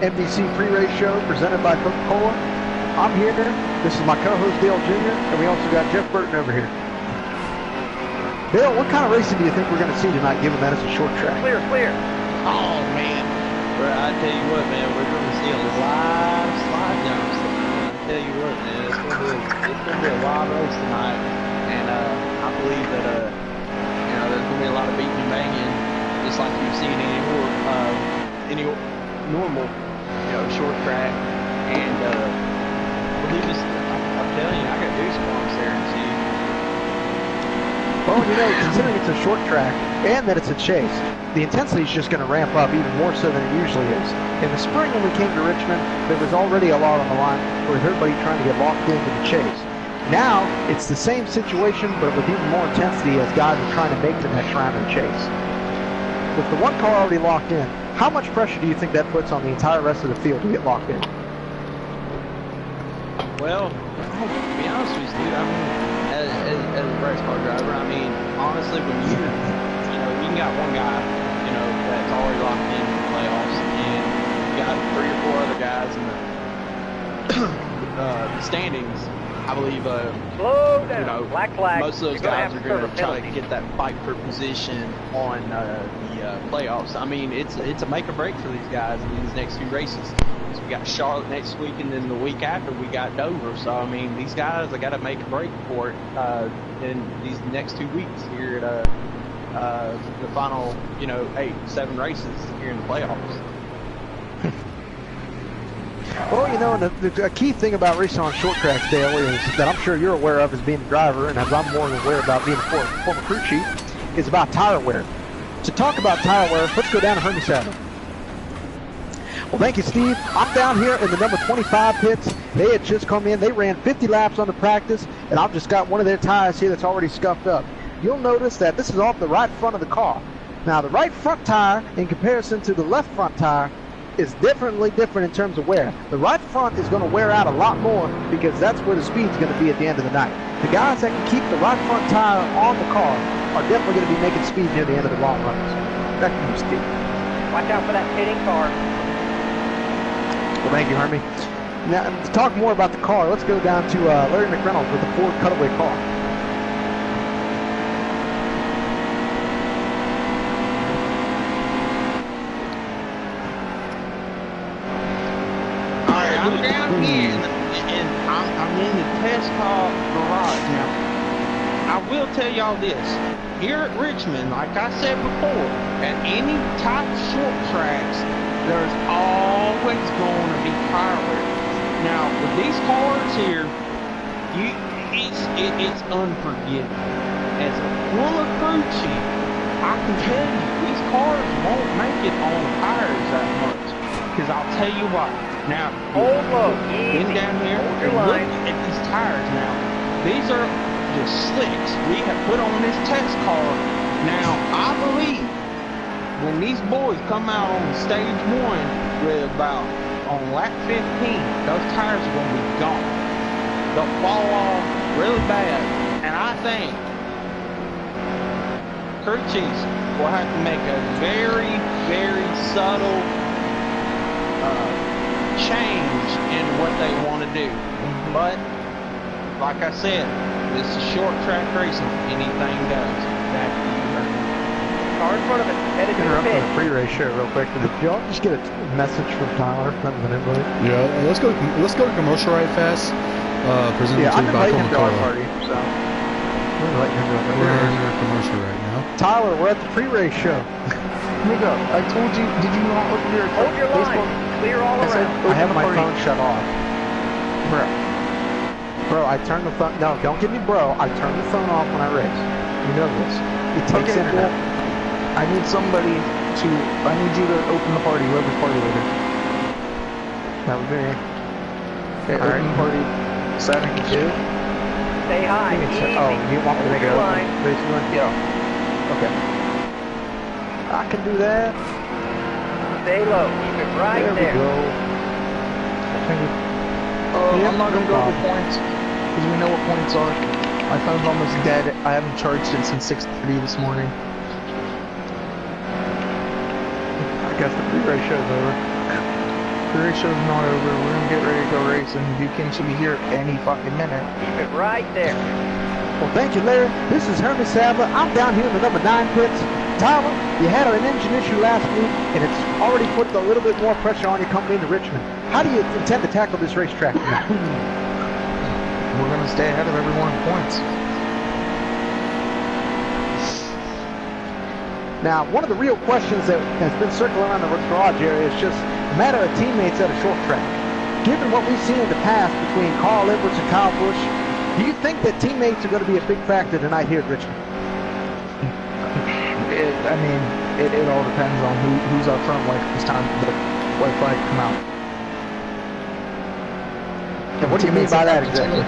NBC pre-race show presented by Coca-Cola. I'm here. This is my co-host Dale Jr. and we also got Jeff Burton over here. Dale, what kind of racing do you think we're going to see tonight, given that it's a short track? Clear. Oh man, bro, I tell you what, man, we're going to see a lot of slide jumps. I tell you what, man, it's going to be a wild race tonight, and I believe that there's going to be a lot of beating and banging, just like you've seen any normal, short track, and I believe I'm telling you, I got goosebumps there and see. Well, considering it's a short track and that it's a chase, the intensity is just going to ramp up even more so than it usually is. In the spring when we came to Richmond, there was already a lot on the line with everybody trying to get locked into the chase. Now, it's the same situation, but with even more intensity as guys are trying to make the next round of the chase. With the one car already locked in, how much pressure do you think that puts on the entire rest of the field to get locked in? Well, to be honest with you, I mean, as a race car driver, I mean, honestly, when you got one guy, that's already locked in for the playoffs, and you got 3 or 4 other guys in the standings, I believe, slow down. Black flag. Most of those guys are going to try to get that fight for position on the playoffs. I mean, it's a make or break for these guys in these next few races. So we got Charlotte next week, and then the week after we got Dover. So I mean, these guys have got to make a break for it in these next 2 weeks here at the final 7 races here in the playoffs. Well, the key thing about racing on short tracks, Dale, is that I'm sure you're aware of as being a driver, and as I'm more aware about being a former crew chief, is about tire wear. To talk about tire wear, let's go down to Hermie Saddle. Well, thank you, Steve. I'm down here in the number 25 pits. They had just come in. They ran 50 laps on the practice, and I've just got one of their tires here that's already scuffed up. You'll notice that this is off the right front of the car. Now, the right front tire, in comparison to the left front tire, is different in terms of wear. The right front is going to wear out a lot more because that's where the speed's going to be at the end of the night. The guys that can keep the right front tire on the car are definitely going to be making speed near the end of the long runs. Back to you, Steve. Watch out for that pitting car. Well, thank you, Hermie. Now, to talk more about the car, let's go down to Larry McReynolds with the Ford Cutaway car. I'm down here and I'm in the test car garage now. I will tell y'all this. Here at Richmond, like I said before, at any type of short tracks, there's always going to be tire wear. Now, with these cars here, it's unforgiving. As a former crew chief, I can tell you, these cars won't make it on the tires that much. Because I'll tell you what. Now, been down here and look at these tires now. These are the slicks we have put on this test car. Now, I believe when these boys come out on stage 1 with on lap 15, those tires are going to be gone. They'll fall off really bad. And I think crew chiefs will have to make a very, very subtle change in what they want to do. But like I said, this is short track racing. Anything goes. Back to you, Herman. Car in front of it. Headed to the pit. Pre-race show real quick. Did y'all just get a message from Tyler? Yeah, let's go to commercial right fast. Presented to by Coca-Cola. Party, so we're in a commercial right now. Tyler, we're at the pre-race show. Here we go. I told you. Did you not look at your Hold your line. Clear all around. I have my phone shut off. Bro, I turn the phone. No, don't give me bro. I turn the phone off when I race. You know this. It takes internet. Well, I need somebody to. I need you to open the party. Whoever's party leader. That would be me. Okay, open party. Setting 2. Stay high. Oh, you want me to make it open? Basically? Yeah. Okay. I can do that. Stay low. Keep it right there. There we go. I'm not going to go over points, because we know what points are. My phone's almost dead. I haven't charged it since 6:30 this morning. I guess the pre-race show's over. The race show's not over. We're gonna get ready to go racing. Buchanan should be here any fucking minute. Keep it right there. Well, thank you, Larry. This is Hermie Sabler. I'm down here in the number 9 pits. Tyler, you had an engine issue last week, and it's already put a little bit more pressure on you coming into Richmond. How do you intend to tackle this racetrack tonight? We're gonna stay ahead of everyone in points. Now, one of the real questions that has been circling around the garage area is just a matter of teammates at a short track. Given what we've seen in the past between Carl Edwards and Kyle Busch, do you think that teammates are going to be a big factor tonight here at Richmond? It all depends on who's up front when it's time for the white flag to come out. And what do you mean by that exactly?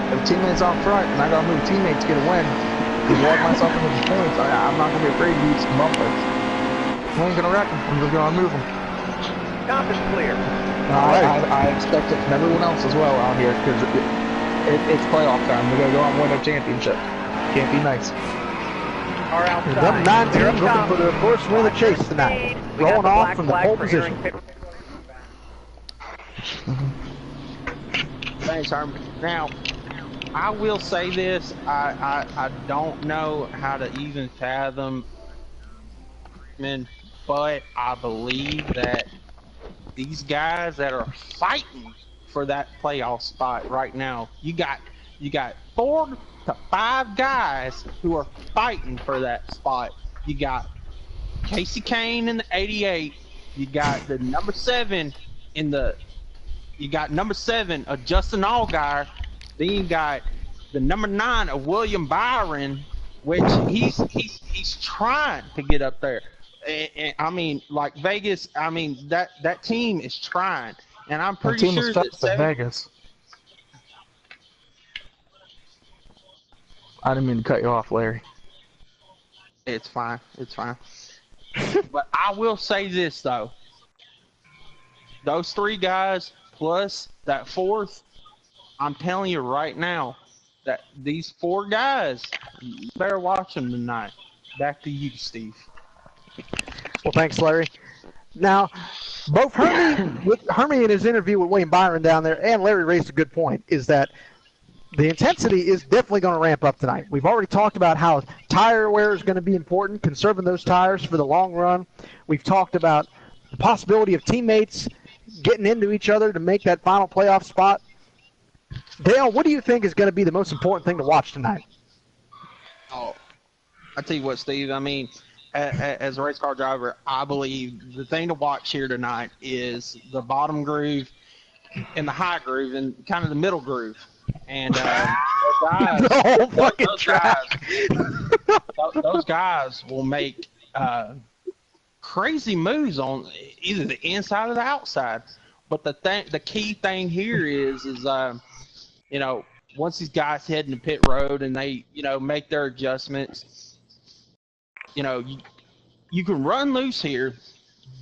If teammates out front and I gotta move teammates to get a win, to walk myself into the points, I'm not gonna be afraid to use some bumpers. I ain't gonna wreck them. I'm just gonna move them. Top is clear. I expect it from everyone else as well out here because it's playoff time. We're gonna go out and win a championship. Can't be nice. Are outside. The number 9 team looking for the first win of the chase tonight. Rolling off from the pole position. Thanks, Herman. Now, I will say this. I don't know how to even fathom, but I believe that these guys that are fighting for that playoff spot right now, you got 4 to 5 guys who are fighting for that spot. You got Casey Kane in the 88. You got the number 7 in the. You got number 7 of Justin Allgaier. Then you got the number 9 of William Byron, which he's trying to get up there. And I mean, like Vegas. I mean that team is trying, and I'm pretty sure that Vegas. I didn't mean to cut you off, Larry. It's fine. It's fine. But I will say this though: those 3 guys plus that 4th, I'm telling you right now that these 4 guys, you better watch them tonight. Back to you, Steve. Well, thanks, Larry. Now, both Hermie in his interview with William Byron down there and Larry raised a good point, is that the intensity is definitely going to ramp up tonight. We've already talked about how tire wear is going to be important, conserving those tires for the long run. We've talked about the possibility of teammates getting into each other to make that final playoff spot. Dale, what do you think is going to be the most important thing to watch tonight? Oh, I tell you what, Steve. I mean, as a race car driver, I believe the thing to watch here tonight is the bottom groove and the high groove and kind of the middle groove. And those guys will make crazy moves on either the inside or the outside. But the key thing here is you know, once these guys head in the pit road and they, you know, make their adjustments, you know, you can run loose here.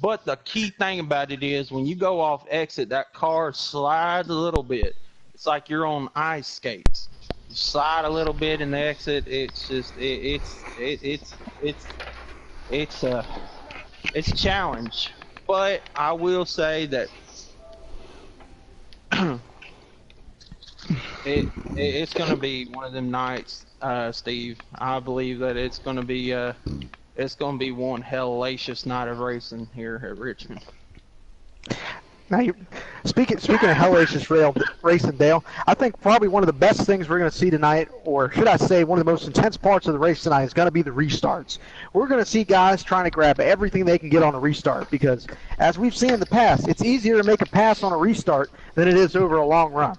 But the key thing about it is when you go off exit, that car slides a little bit. It's like you're on ice skates. You slide a little bit in the exit. It's just it's a challenge. But I will say that it's going to be one of them nights, Steve. I believe that it's going to be one hellacious night of racing here at Richmond. Now, speaking of hellacious racing, Dale, I think probably one of the best things we're going to see tonight, or should I say one of the most intense parts of the race tonight, is going to be the restarts. We're going to see guys trying to grab everything they can get on a restart because, as we've seen in the past, it's easier to make a pass on a restart than it is over a long run.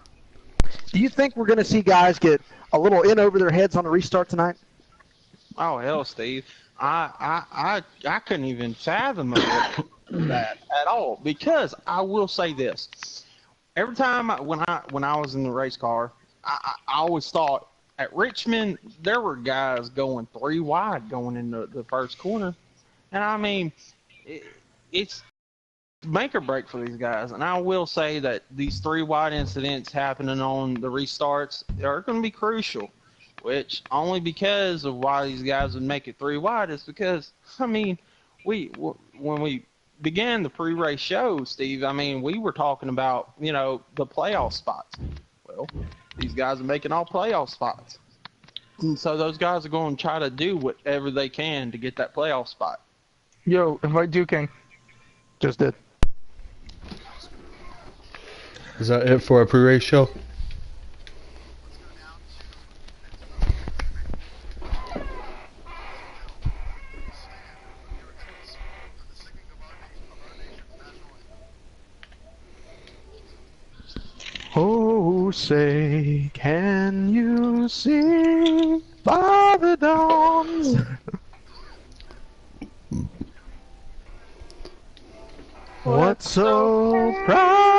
Do you think we're going to see guys get a little in over their heads on a restart tonight? Oh, hell, Steve. I couldn't even fathom that at all, because I will say this: every time when I was in the race car, I always thought at Richmond there were guys going 3 wide going into the first corner, and I mean it's make or break for these guys. And I will say that these 3 wide incidents happening on the restarts are going to be crucial. Which only because of why these guys would make it 3 wide is because, I mean, when we began the pre-race show, Steve, I mean, we were talking about, you know, the playoff spots. Well, these guys are making all playoff spots. And so those guys are going to try to do whatever they can to get that playoff spot. Yo, invite Duking. Just did. Is that it for a pre-race show? Oh, say, can you see by the dawn's what so proud